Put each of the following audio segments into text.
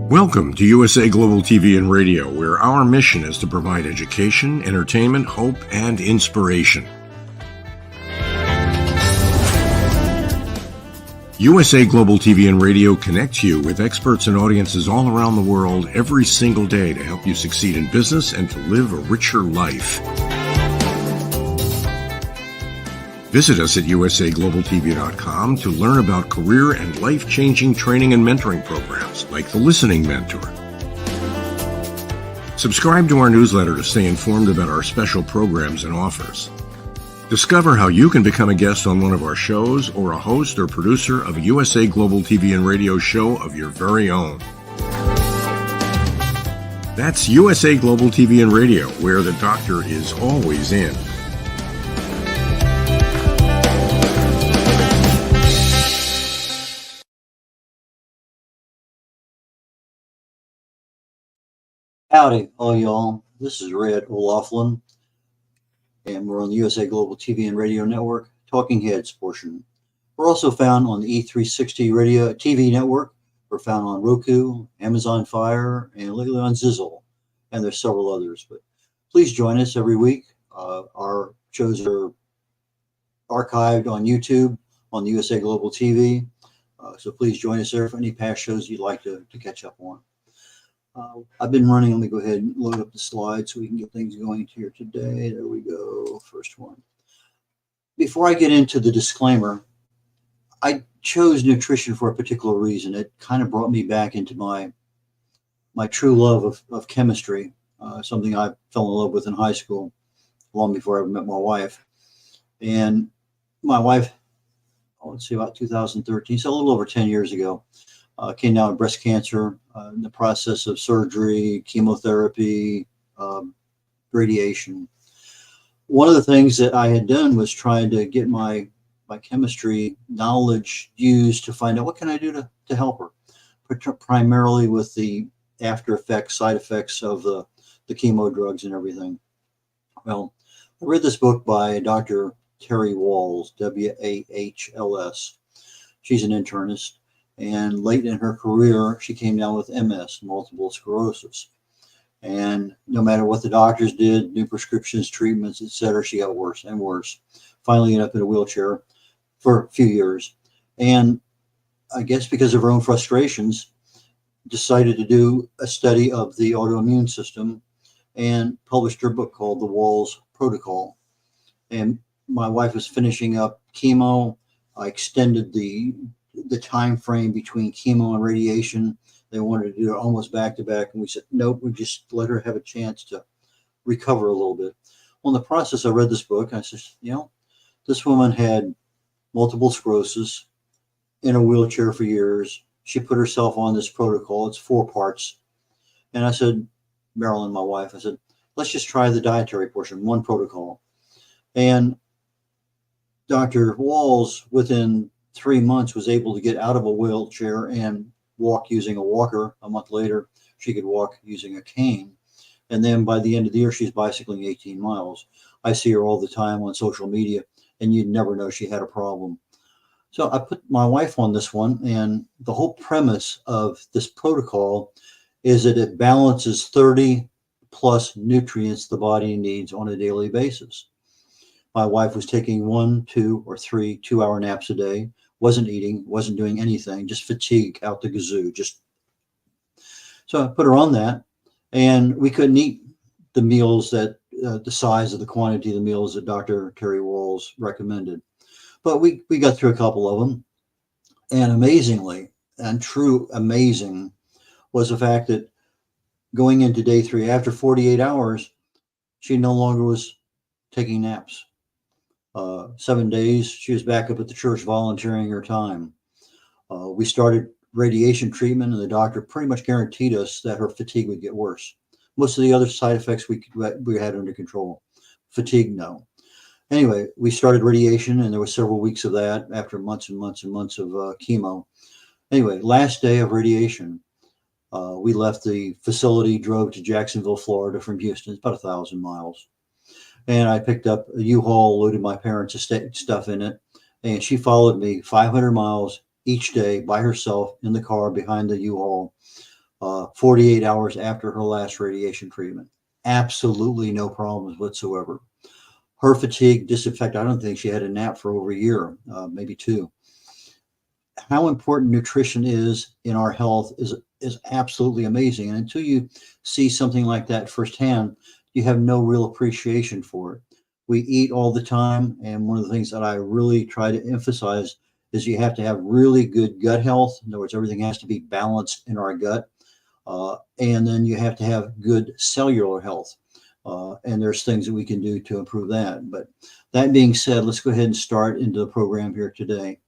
Welcome to USA Global TV and Radio, where our mission is to provide education, entertainment, hope, and inspiration. USA Global TV and Radio connects you with experts and audiences all around the world every single day to help you succeed in business and to live a richer life. Visit us at usaglobaltv.com to learn about career and life-changing training and mentoring programs like the Listening Mentor. Subscribe to our newsletter to stay informed about our special programs and offers. Discover how you can become a guest on one of our shows or a host or producer of a USA Global TV and Radio show of your very own. That's USA Global TV and Radio, where the doctor is always in. Howdy, all y'all. This is red.olaughlin, and we're on the USA Global TV and Radio Network, Talking Heads portion. We're also found on the E360 Radio TV network. We're found on Roku, Amazon Fire, and lately on Zizzle, and there's several others. But please join us every week. Our shows are archived on YouTube on the USA Global TV, so please join us there for any past shows you'd like to catch up on. I've been running. Let me go ahead and load up the slides so we can get things going here today. There we go. First one. Before I get into the disclaimer, I chose nutrition for a particular reason. It kind of brought me back into my true love of chemistry, something I fell in love with in high school, long before I ever met my wife. And my wife, let's see, about 2013, so a little over 10 years ago, came down with breast cancer, in the process of surgery, chemotherapy, radiation. One of the things that I had done was trying to get my chemistry knowledge used to find out what can I do to help her, primarily with the after effects, side effects of the chemo drugs and everything. Well, I read this book by Dr. Terry Wahls, W-A-H-L-S. She's an internist. And late in her career, she came down with MS, multiple sclerosis. And no matter what the doctors did, new prescriptions, treatments, etc., she got worse and worse. Finally ended up in a wheelchair for a few years. And I guess because of her own frustrations, decided to do a study of the autoimmune system and published her book called The Wahls Protocol. And my wife was finishing up chemo. I extended the time frame between chemo and radiation. They wanted to do it almost back to back, and we said nope, we just let her have a chance to recover a little bit. Well, in the process, I read this book, and I said, this woman had multiple sclerosis, in a wheelchair for years. She put herself on this protocol. It's 4 parts. And I said, Marilyn, my wife, I said, let's just try the dietary portion, one protocol. And Dr. Walls, within 3 months, was able to get out of a wheelchair and walk using a walker. A month later, she could walk using a cane. And then by the end of the year, she's bicycling 18 miles. I see her all the time on social media, and you'd never know she had a problem. So I put my wife on this one, and the whole premise of this protocol is that it balances 30 plus nutrients the body needs on a daily basis. My wife was taking 1, 2, or 3 2-hour naps a day, wasn't eating, wasn't doing anything, just fatigue out the gazoo. So I put her on that, and we couldn't eat the meals that the size of the quantity of the meals that Dr. Terry Walls recommended. But we got through a couple of them, and amazingly, and true amazing, was the fact that going into day 3, after 48 hours, she no longer was taking naps. 7 days, she was back up at the church volunteering her time. We started radiation treatment, and the doctor pretty much guaranteed us that her fatigue would get worse. Most of the other side effects we had under control. Fatigue, no. Anyway, we started radiation, and there were several weeks of that after months and months and months of chemo. Anyway, last day of radiation, we left the facility, drove to Jacksonville, Florida from Houston. It's about 1,000 miles. And I picked up a U-Haul, loaded my parents' estate stuff in it, and she followed me 500 miles each day by herself in the car behind the U-Haul, 48 hours after her last radiation treatment. Absolutely no problems whatsoever. Her fatigue disinfected. I don't think she had a nap for over a year, maybe 2. How important nutrition is in our health is absolutely amazing. And until you see something like that firsthand, you have no real appreciation for it. We eat all the time, and one of the things that I really try to emphasize is you have to have really good gut health. In other words, everything has to be balanced in our gut. And then you have to have good cellular health. And there's things that we can do to improve that. But that being said, let's go ahead and start into the program here today.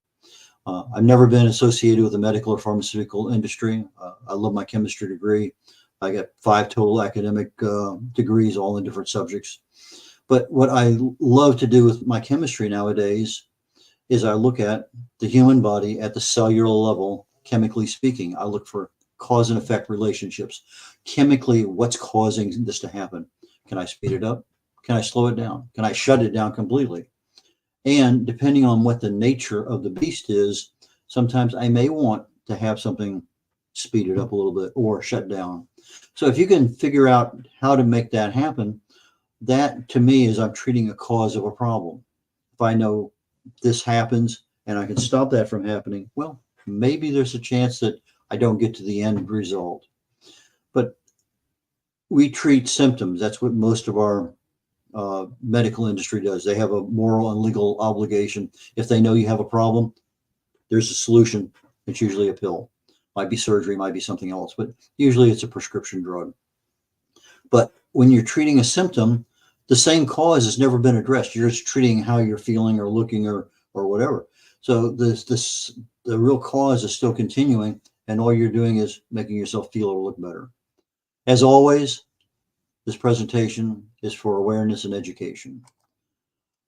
I've never been associated with the medical or pharmaceutical industry. I love my chemistry degree. I got 5 total academic degrees, all in different subjects. But what I love to do with my chemistry nowadays is I look at the human body at the cellular level, chemically speaking. I look for cause and effect relationships. Chemically, what's causing this to happen? Can I speed it up? Can I slow it down? Can I shut it down completely? And depending on what the nature of the beast is, sometimes I may want to have something speeded up a little bit or shut down. So if you can figure out how to make that happen, that to me is I'm treating a cause of a problem. If I know this happens and I can stop that from happening, well, maybe there's a chance that I don't get to the end result. But we treat symptoms. That's what most of our medical industry does. They have a moral and legal obligation. If they know you have a problem, there's a solution. It's usually a pill. Might be surgery, might be something else, but usually it's a prescription drug. But when you're treating a symptom, the same cause has never been addressed. You're just treating how you're feeling or looking or whatever. So the real cause is still continuing, and all you're doing is making yourself feel or look better. As always, this presentation is for awareness and education.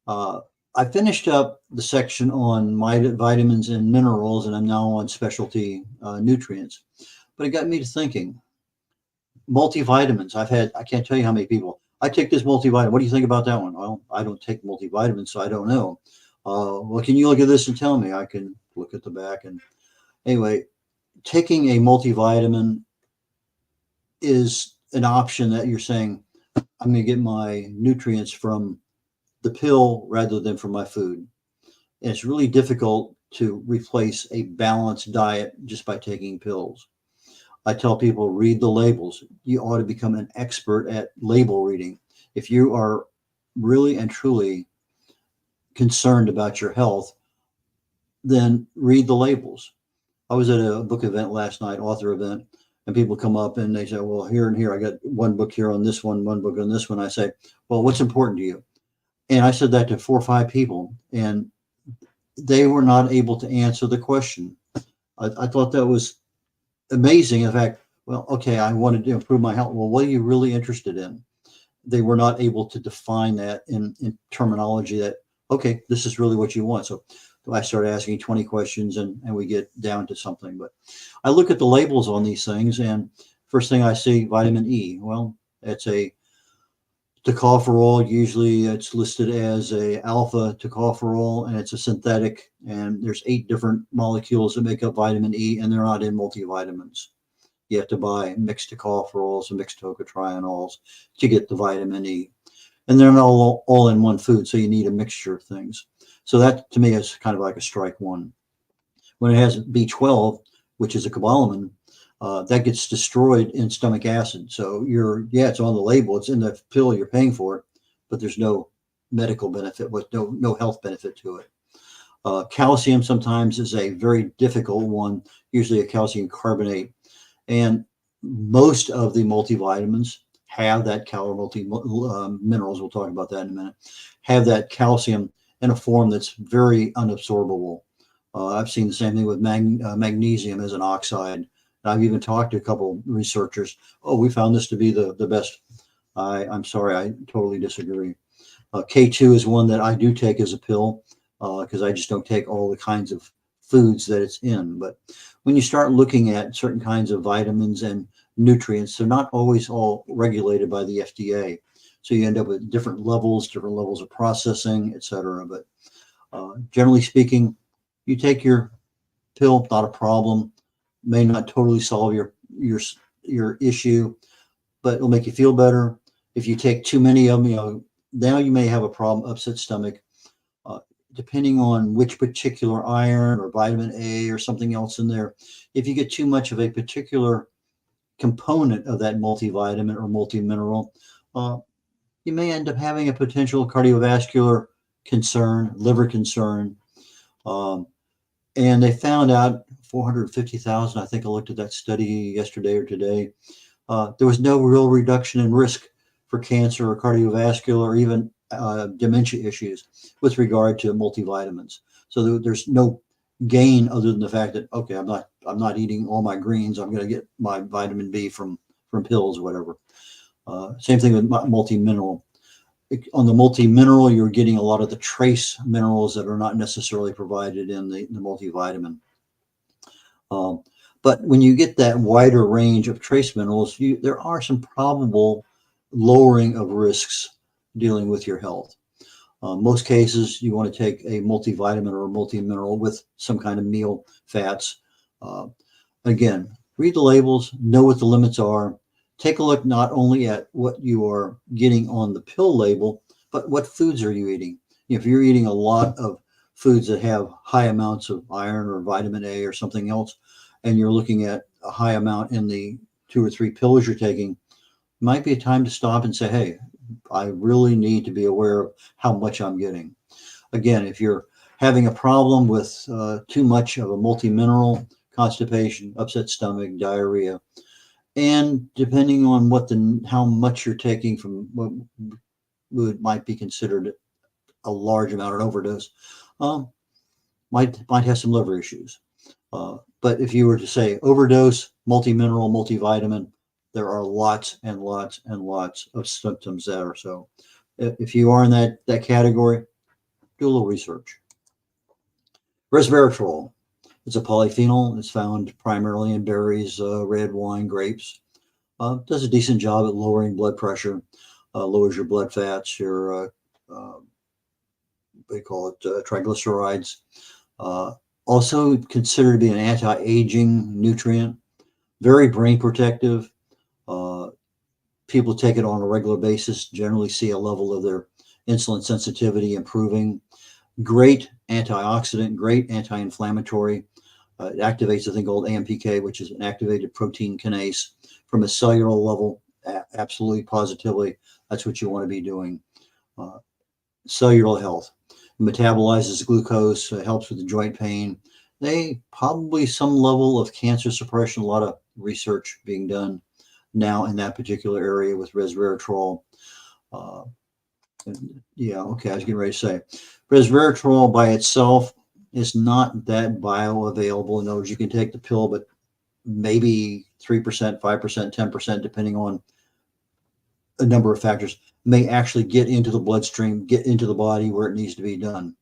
I finished up the section on vitamins and minerals, and I'm now on specialty nutrients. But it got me to thinking. Multivitamins. I can't tell you how many people. I take this multivitamin. What do you think about that one? Well, I don't take multivitamins, so I don't know. Well, can you look at this and tell me? I can look at the back. And anyway, taking a multivitamin is an option that you're saying, I'm going to get my nutrients from the pill rather than from my food. And it's really difficult to replace a balanced diet just by taking pills. I tell people, read the labels. You ought to become an expert at label reading. If you are really and truly concerned about your health, then read the labels. I was at a book event last night, author event, and people come up and they say, well, here and here, I got one book here on this one book on this one. I say, well, what's important to you? And I said that to 4 or 5 people, and they were not able to answer the question. I thought that was amazing. In fact, well, okay, I wanted to improve my health. Well, what are you really interested in? they were not able to define that in terminology that, okay, this is really what you want. So I started asking 20 questions and we get down to something. But I look at the labels on these things, and first thing I see, vitamin E. Well, it's a tocopherol. Usually it's listed as a alpha tocopherol, and it's a synthetic, and there's 8 different molecules that make up vitamin E, and they're not in multivitamins. You have to buy mixed tocopherols and mixed tocotrienols to get the vitamin E. And they're not all in one food, so you need a mixture of things. So that, to me, is kind of like a strike one. When it has B12, which is a cobalamin, that gets destroyed in stomach acid. So it's on the label, it's in the pill, you're paying for it, but there's no medical benefit, with no health benefit to it. Calcium sometimes is a very difficult one, usually a calcium carbonate. And most of the multivitamins have that minerals, we'll talk about that in a minute, have that calcium in a form that's very unabsorbable. I've seen the same thing with magnesium as an oxide. I've even talked to a couple researchers. Oh, we found this to be the best. I'm sorry, I totally disagree. K2 is one that I do take as a pill because I just don't take all the kinds of foods that it's in. But when you start looking at certain kinds of vitamins and nutrients, they're not always all regulated by the FDA. So you end up with different levels of processing, et cetera. But generally speaking, you take your pill, not a problem. May not totally solve your issue, but it'll make you feel better. If you take too many of them, now you may have a problem, upset stomach. Depending on which particular iron or vitamin A or something else in there, if you get too much of a particular component of that multivitamin or multimineral, you may end up having a potential cardiovascular concern, liver concern. And they found out 450,000, I think I looked at that study yesterday or today, there was no real reduction in risk for cancer or cardiovascular or even dementia issues with regard to multivitamins. So there's no gain other than the fact that, okay, I'm not eating all my greens. I'm going to get my vitamin B from pills or whatever. Same thing with multi-mineral. On the multi-mineral, you're getting a lot of the trace minerals that are not necessarily provided in the multivitamin. But when you get that wider range of trace minerals, there are some probable lowering of risks dealing with your health. Most cases, you want to take a multivitamin or a multi-mineral with some kind of meal fats. Again, read the labels, know what the limits are. Take a look not only at what you are getting on the pill label, but what foods are you eating. If you're eating a lot of foods that have high amounts of iron or vitamin A or something else, and you're looking at a high amount in the 2 or 3 pills you're taking, it might be a time to stop and say, hey, I really need to be aware of how much I'm getting. Again, if you're having a problem with too much of a multi-mineral, constipation, upset stomach, diarrhea, and depending on how much you're taking from what might be considered a large amount, an overdose, might have some liver issues. But if you were to say overdose, multi-mineral, multivitamin, there are lots and lots and lots of symptoms there. So if you are in that category, do a little research. Resveratrol. It's a polyphenol. It's found primarily in berries, red wine, grapes. Does a decent job at lowering blood pressure, lowers your blood fats, your they call it triglycerides. Also considered to be an anti-aging nutrient, very brain protective. People take it on a regular basis, generally see a level of their insulin sensitivity improving. Great antioxidant, great anti-inflammatory. It activates a thing called AMPK, which is an activated protein kinase. From a cellular level, absolutely, positively, that's what you want to be doing. Cellular health. It metabolizes glucose, helps with the joint pain. They probably some level of cancer suppression, a lot of research being done now in that particular area with resveratrol. Yeah, okay, I was getting ready to say. Resveratrol by itself is not that bioavailable. In other words, you can take the pill, but maybe 3%, 5%, 10%, depending on a number of factors. may actually get into the bloodstream, get into the body where it needs to be done.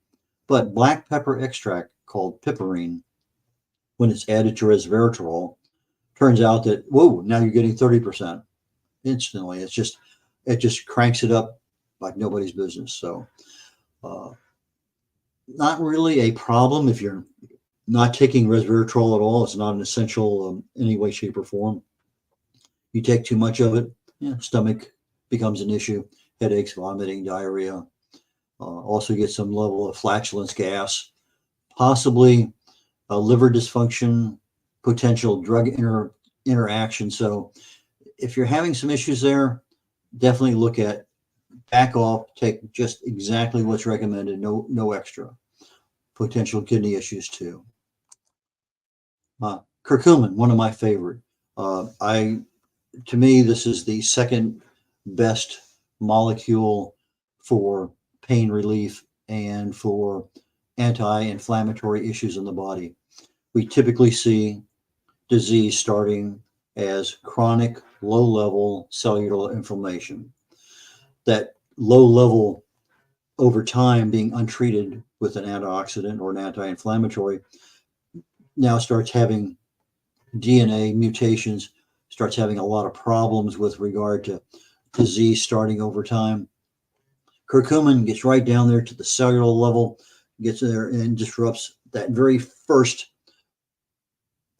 But black pepper extract called piperine, when it's added to resveratrol, turns out that, whoa, now you're getting 30% instantly. It just cranks it up like nobody's business. So not really a problem if you're not taking resveratrol at all. It's not an essential any way, shape, or form. You take too much of it, stomach becomes an issue, headaches, vomiting, diarrhea. Also get some level of flatulence gas, possibly liver dysfunction, potential drug interaction. So if you're having some issues there, definitely look at back off, take just exactly what's recommended, no extra. Potential kidney issues too. Curcumin, one of my favorite. To me, this is the second best molecule for pain relief and for anti-inflammatory issues in the body. We typically see disease starting as chronic low-level cellular inflammation. That low level over time being untreated with an antioxidant or an anti-inflammatory now starts having DNA mutations, starts having a lot of problems with regard to disease starting over time. Curcumin gets right down there to the cellular level, gets there and disrupts that very first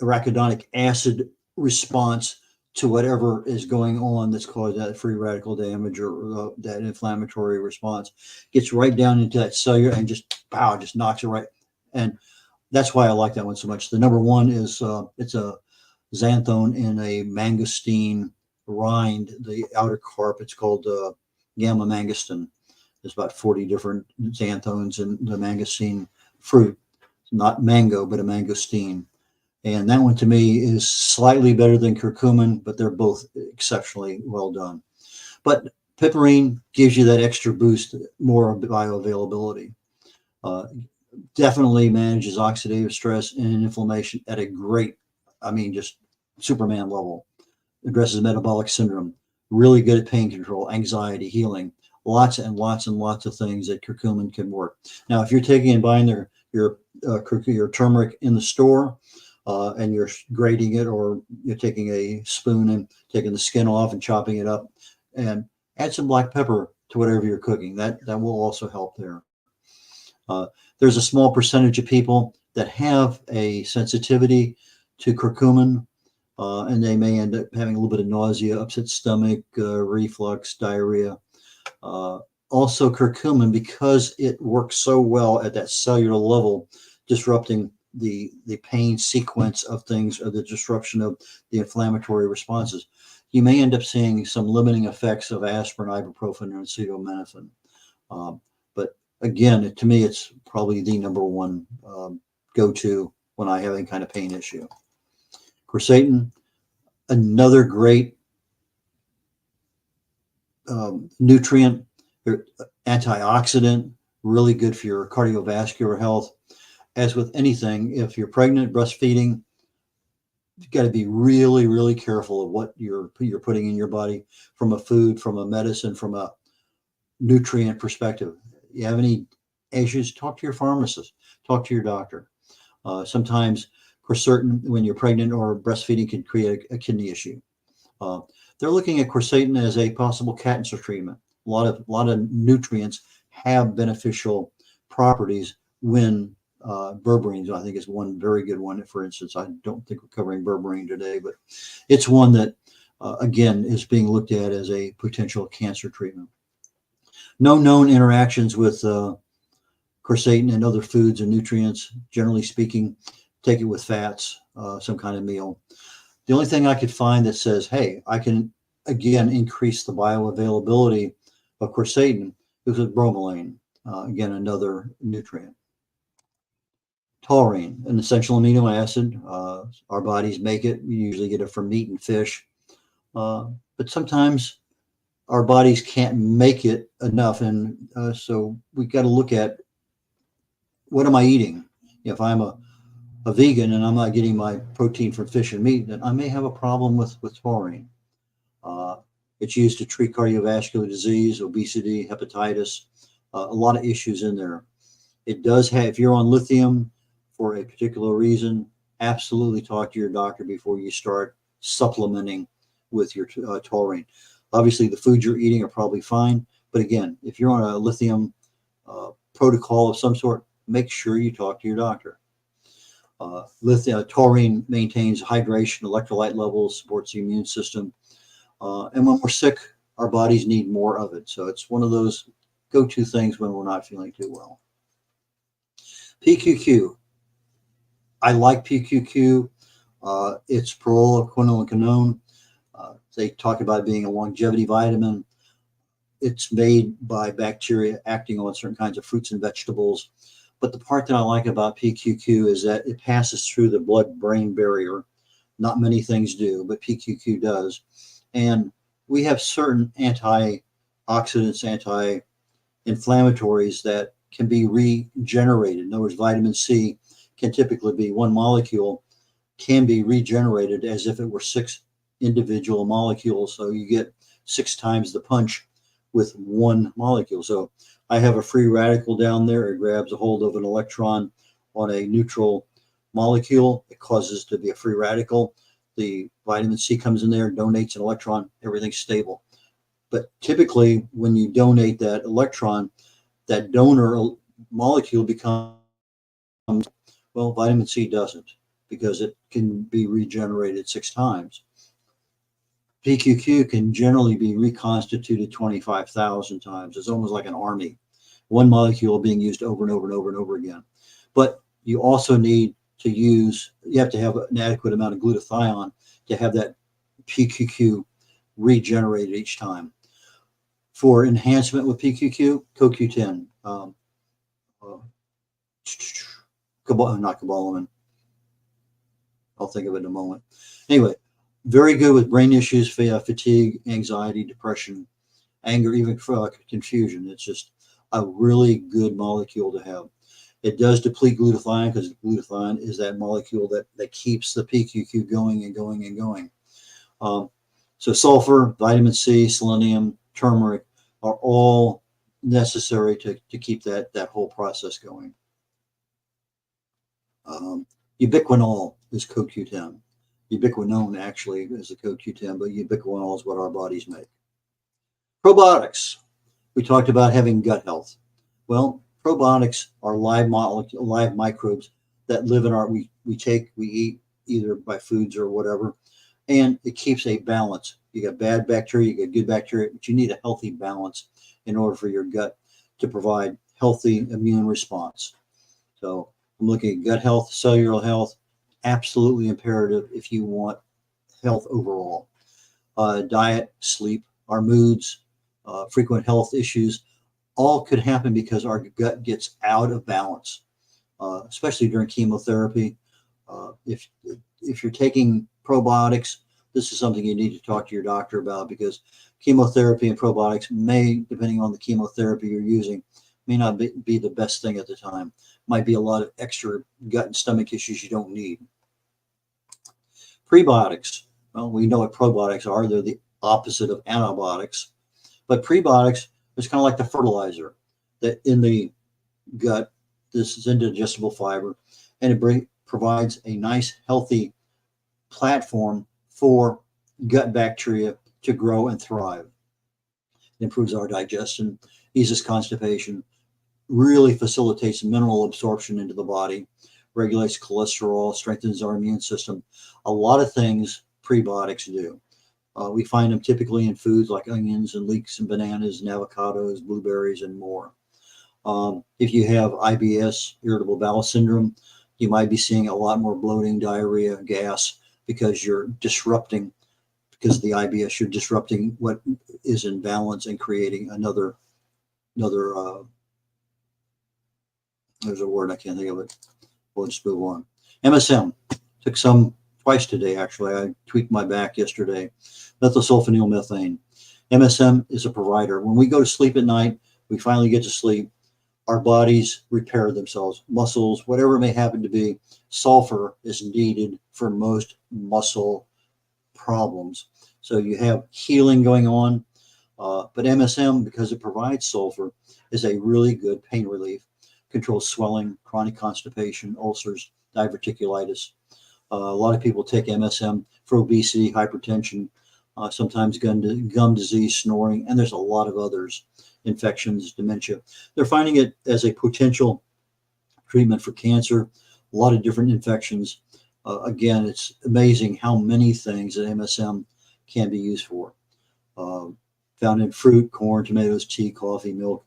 arachidonic acid response to whatever is going on that's caused that free radical damage or that inflammatory response. Gets right down into that cellular and just knocks it right. And that's why I like that one so much. The number one is it's a xanthone in a mangosteen rind, the outer carp. It's called gamma mangosteen. There's about 40 different xanthones in the mangosteen fruit. Not mango, but a mangosteen. And that one to me is slightly better than curcumin, but they're both exceptionally well done. But piperine gives you that extra boost, more bioavailability. Definitely manages oxidative stress and inflammation at a great, just Superman level. Addresses metabolic syndrome. Really good at pain control, anxiety, healing. Lots and lots and lots of things that curcumin can work. Now, if you're taking and buying your turmeric in the store, and you're grating it, or you're taking a spoon and taking the skin off and chopping it up, and add some black pepper to whatever you're cooking. That will also help there. There's a small percentage of people that have a sensitivity to curcumin, and they may end up having a little bit of nausea, upset stomach, reflux, diarrhea. Also curcumin, because it works so well at that cellular level, disrupting the pain sequence of things, or the disruption of the inflammatory responses, you may end up seeing some limiting effects of aspirin, ibuprofen, and acetaminophen. But again, to me, it's probably the number one go-to when I have any kind of pain issue. Quercetin, another great nutrient, antioxidant, really good for your cardiovascular health. As with anything, if you're pregnant, breastfeeding, you've got to be really, really careful of what you're putting in your body from a food, from a medicine, from a nutrient perspective. You have any issues, talk to your pharmacist, talk to your doctor. Sometimes quercetin, when you're pregnant or breastfeeding, can create a kidney issue. They're looking at quercetin as a possible cancer treatment. A lot of nutrients have beneficial properties when berberine, I think, is one very good one. For instance, I don't think we're covering berberine today, but it's one that, again, is being looked at as a potential cancer treatment. No known interactions with quercetin and other foods and nutrients. Generally speaking, take it with fats, some kind of meal. The only thing I could find that says, hey, I can, again, increase the bioavailability of quercetin is with bromelain, again, another nutrient. Taurine, an essential amino acid. Our bodies make it. We usually get it from meat and fish. But sometimes our bodies can't make it enough. And so we've got to look at, what am I eating? If I'm a vegan and I'm not getting my protein from fish and meat, then I may have a problem with taurine. It's used to treat cardiovascular disease, obesity, hepatitis, a lot of issues in there. It does have, if you're on lithium for a particular reason, absolutely talk to your doctor before you start supplementing with your taurine. Obviously, the foods you're eating are probably fine. But again, if you're on a lithium protocol of some sort, make sure you talk to your doctor. Taurine maintains hydration, electrolyte levels, supports the immune system. And when we're sick, our bodies need more of it. So it's one of those go-to things when we're not feeling too well. PQQ. I like PQQ. It's proquinolachinone. They talk about it being a longevity vitamin. It's made by bacteria acting on certain kinds of fruits and vegetables. But the part that I like about PQQ is that it passes through the blood-brain barrier. Not many things do, but PQQ does. And we have certain antioxidants, anti-inflammatories that can be regenerated. In other words, vitamin C can typically be one molecule, can be regenerated as if it were 6 individual molecules. So you get 6 times the punch with one molecule. So I have a free radical down there. It grabs a hold of an electron on a neutral molecule. It causes it to be a free radical. The vitamin C comes in there, donates an electron, everything's stable. But typically, when you donate that electron, that donor molecule becomes, well, vitamin C doesn't, because it can be regenerated 6 times. PQQ can generally be reconstituted 25,000 times. It's almost like an army, one molecule being used over and over and over and over again. But you also need to use, you have to have an adequate amount of glutathione to have that PQQ regenerated each time. For enhancement with PQQ, CoQ10, not cobalamin. I'll think of it in a moment. Anyway, very good with brain issues, fatigue, anxiety, depression, anger, even confusion. It's just a really good molecule to have. It does deplete glutathione, because glutathione is that molecule that keeps the PQQ going and going and going. So sulfur, vitamin C, selenium, turmeric are all necessary to keep that whole process going. Ubiquinol is CoQ10. Ubiquinone actually is the CoQ10, but ubiquinol is what our bodies make. Probiotics. We talked about having gut health. Well, probiotics are live microbes that live in our, we eat either by foods or whatever, and it keeps a balance. You got bad bacteria, you got good bacteria, but you need a healthy balance in order for your gut to provide healthy immune response. So I'm looking at gut health, cellular health, absolutely imperative if you want health overall. Diet, sleep, our moods, frequent health issues, all could happen because our gut gets out of balance, especially during chemotherapy. If you're taking probiotics, this is something you need to talk to your doctor about, because chemotherapy and probiotics may, depending on the chemotherapy you're using, may not be the best thing at the time. Might be a lot of extra gut and stomach issues you don't need. Prebiotics. Well, we know what probiotics are. They're the opposite of antibiotics. But prebiotics is kind of like the fertilizer that in the gut, this is indigestible fiber, and it provides a nice, healthy platform for gut bacteria to grow and thrive. It improves our digestion, eases constipation, really facilitates mineral absorption into the body, regulates cholesterol, strengthens our immune system. A lot of things prebiotics do. We find them typically in foods like onions and leeks and bananas and avocados, blueberries, and more. If you have IBS, irritable bowel syndrome, you might be seeing a lot more bloating, diarrhea, gas, because you're disrupting, because of the IBS, you're disrupting what is in balance and creating another there's a word, I can't think of it. We'll just move on. MSM. Took some twice today, actually. I tweaked my back yesterday. Methylsulfonylmethane. MSM is a provider. When we go to sleep at night, we finally get to sleep, our bodies repair themselves. Muscles, whatever it may happen to be, sulfur is needed for most muscle problems. So you have healing going on. But MSM, because it provides sulfur, is a really good pain relief. Controls swelling, chronic constipation, ulcers, diverticulitis. A lot of people take MSM for obesity, hypertension, sometimes gum disease, snoring, and there's a lot of others, infections, dementia. They're finding it as a potential treatment for cancer, a lot of different infections. Again, it's amazing how many things that MSM can be used for. Found in fruit, corn, tomatoes, tea, coffee, milk,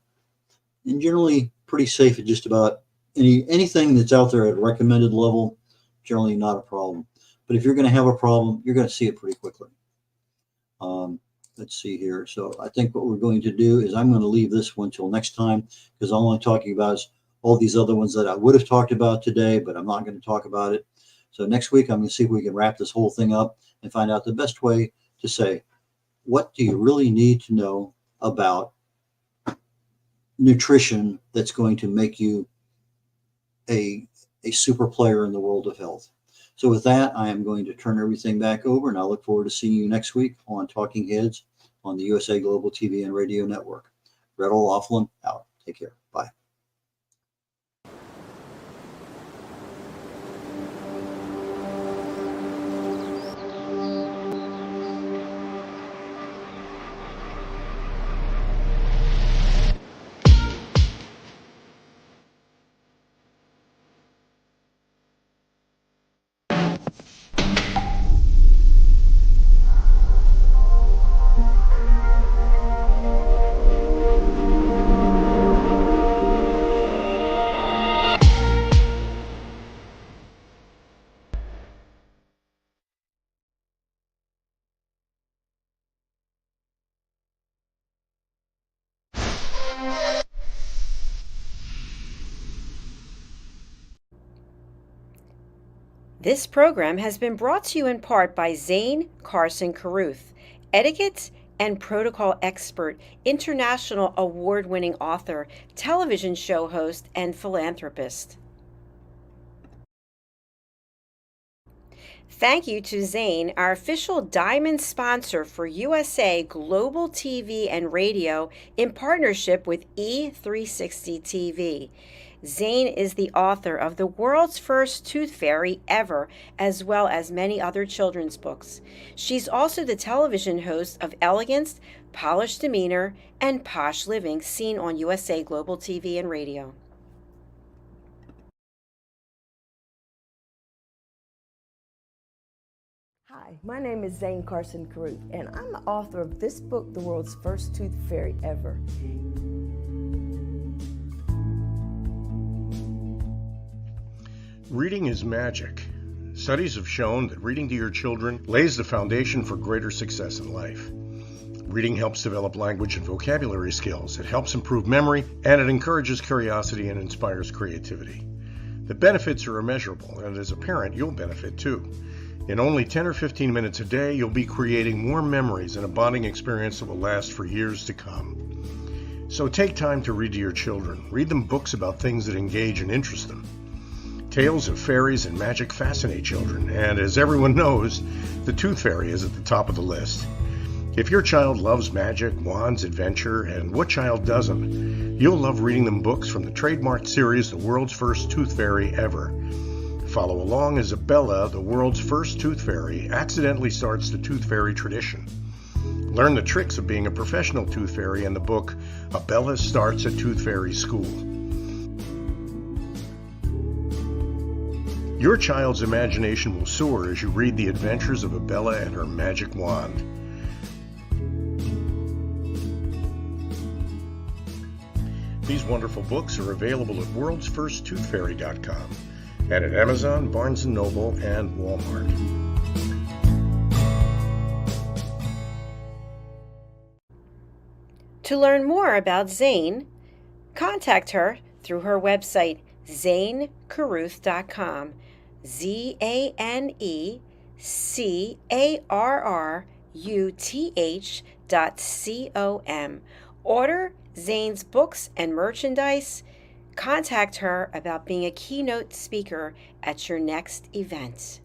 and generally pretty safe at just about anything that's out there at a recommended level. Generally not a problem. But if you're going to have a problem, you're going to see it pretty quickly. Let's see here. So I think what we're going to do is I'm going to leave this one till next time, because I'm only talking about all these other ones that I would have talked about today, but I'm not going to talk about it. So next week, I'm going to see if we can wrap this whole thing up and find out the best way to say, what do you really need to know about nutrition that's going to make you a super player in the world of health? So with that, I am going to turn everything back over, and I look forward to seeing you next week on Talking Heads on the USA Global TV and Radio Network. red.olaughlin out. Take care. Bye. This program has been brought to you in part by Zane Carson Carruth, etiquette and protocol expert, international award-winning author, television show host, and philanthropist. Thank you to Zane, our official diamond sponsor for USA Global TV and Radio in partnership with E360 TV. Zane is the author of The World's First Tooth Fairy Ever, as well as many other children's books. She's also the television host of Elegance, Polished Demeanor, and Posh Living, seen on USA Global TV and Radio. Hi, my name is Zane Carson Carruth, and I'm the author of this book, The World's First Tooth Fairy Ever. Reading is magic. Studies have shown that reading to your children lays the foundation for greater success in life. Reading helps develop language and vocabulary skills. It helps improve memory, and it encourages curiosity and inspires creativity. The benefits are immeasurable, and as a parent, you'll benefit too. In only 10 or 15 minutes a day, you'll be creating warm memories and a bonding experience that will last for years to come. So take time to read to your children. Read them books about things that engage and interest them. Tales of fairies and magic fascinate children, and as everyone knows, the Tooth Fairy is at the top of the list. If your child loves magic, wands, adventure, and what child doesn't, you'll love reading them books from the trademarked series, The World's First Tooth Fairy Ever. Follow along as Abella, the world's first tooth fairy, accidentally starts the tooth fairy tradition. Learn the tricks of being a professional tooth fairy in the book, Abella Starts a Tooth Fairy School. Your child's imagination will soar as you read the adventures of Abella and her magic wand. These wonderful books are available at worldsfirsttoothfairy.com and at Amazon, Barnes & Noble, and Walmart. To learn more about Zane, contact her through her website, zanecarruth.com, ZANECARRUTH.com. Order Zane's books and merchandise. Contact her about being a keynote speaker at your next event.